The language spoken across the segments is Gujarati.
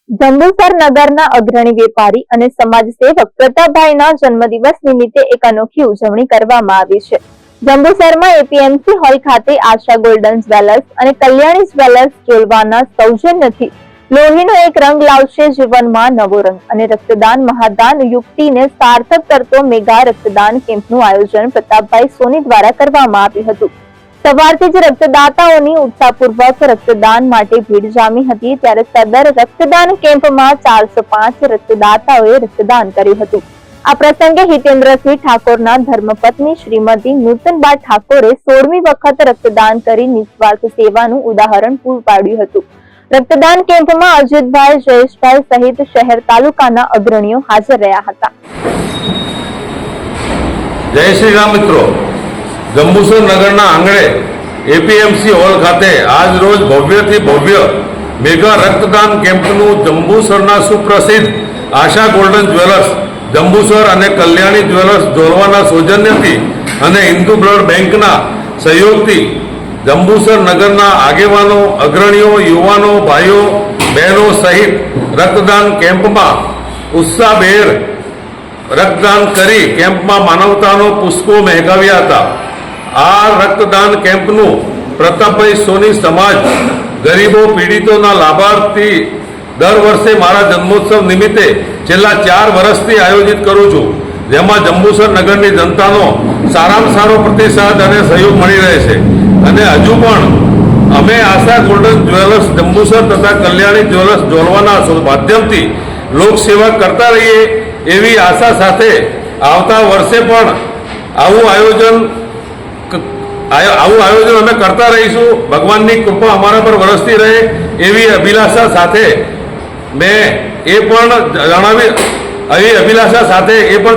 જંબુસર નગરના અગ્રણી વેપારી અને સમાજસેવક પ્રતાપભાઈના જન્મદિવસ નિમિત્તે એક અનોખી ઉજવણી કરવામાં આવી છે। જંબુસરમાં એપીએમસી હોલ ખાતે આશા ગોલ્ડન જ્વેલર્સ અને કલ્યાણી જ્વેલર્સ જોલવાના સૌજન્યથી લોહીનો એક રંગ લાવશે જીવનમાં નવો રંગ અને રક્તદાન મહાદાન યુક્તિને સાર્થક કરતો મેગા રક્તદાન કેમ્પનું આયોજન પ્રતાપભાઈ સોની દ્વારા કરવામાં આવ્યું હતું। સવારથી જ રક્તદાતાઓની ઉત્સાહપૂર્વક રક્તદાન માટે ભીડ જામી હતી, ત્યારે સદર રક્તદાન કેમ્પમાં 405 રક્તદાતાઓએ રક્તદાન કર્યું હતું। આ પ્રસંગે હિતેન્દ્રસિંહ ઠાકોરના ધર્મપત્ની શ્રીમતી નૂતનબા ઠાકોરે 16મી વખત રક્તદાન કરી નિસ્વાર્થ સેવાનું ઉદાહરણ પૂરું પાડ્યું હતું। રક્તદાન કેમ્પમાં અજીતભાઈ, જયેશભાઈ સહિત શહેર તાલુકાના અગ્રણીઓ હાજર રહ્યા હતા। જય શ્રી રામ મિત્રો, જંબુસર નગરના આંગણે એપીએમસી હોલ ખાતે આજ રોજ ભવ્યથી ભવ્ય મેગા રક્તદાન કેમ્પનું જંબુસરના સુપ્રસિદ્ધ આશા ગોલ્ડન જ્વેલર્સ જંબુસર અને કલ્યાણી જ્વેલર્સ જોલવાના સૌજન્યથી અને હિન્દુ બ્લડ બેંકના સહયોગથી જંબુસર નગરના આગેવાનો, અગ્રણીઓ, યુવાનો, ભાઈઓ, બહેનો સહિત રક્તદાન કેમ્પમાં ઉત્સાહભેર રક્તદાન કરી કેમ્પમાં માનવતાનો પુષ્પો મહેકાવ્યા હતા। આ રક્તદાન કેમ્પનું પ્રતાપભાઈ સોની સમાજ ગરીબો પીડિતોના લાભાર્થી દર વર્ષે મારા જન્મોત્સવ નિમિત્તે છેલ્લા 4 વર્ષથી આયોજિત કરું છું, જેમાં જંબુસર નગરની જનતાનો સારામાં સારો પ્રતિસાદ અને સહયોગ મળી રહે છે અને હજુ પણ અમે આશા ગોલ્ડન જ્વેલર્સ જંબુસર તથા કલ્યાણી જ્વેલર્સ જોલવાના માધ્યમથી લોકસેવા કરતા રહીએ એવી આશા સાથે આવતા વર્ષે પણ આવું આયોજન અમે કરતા રહીશું। ભગવાનની કૃપા અમારા પર વરસતી રહે એવી અભિલાષા સાથે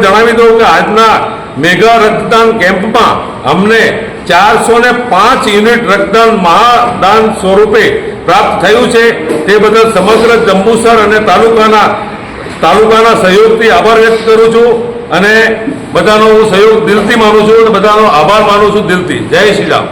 જણાવી દઉં કે આજના મેગા રક્તદાન કેમ્પમાં અમને 405 યુનિટ રક્તદાન મહાદાન સ્વરૂપે પ્રાપ્ત થયું છે। તે બદલ સમગ્ર જંબુસર અને તાલુકાના સહયોગથી આભાર વ્યક્ત કરું છું અને બધાનો સહયોગ દિલથી માનું છું અને બધાનો આભાર માનું છું દિલથી। જય શ્રી રામ।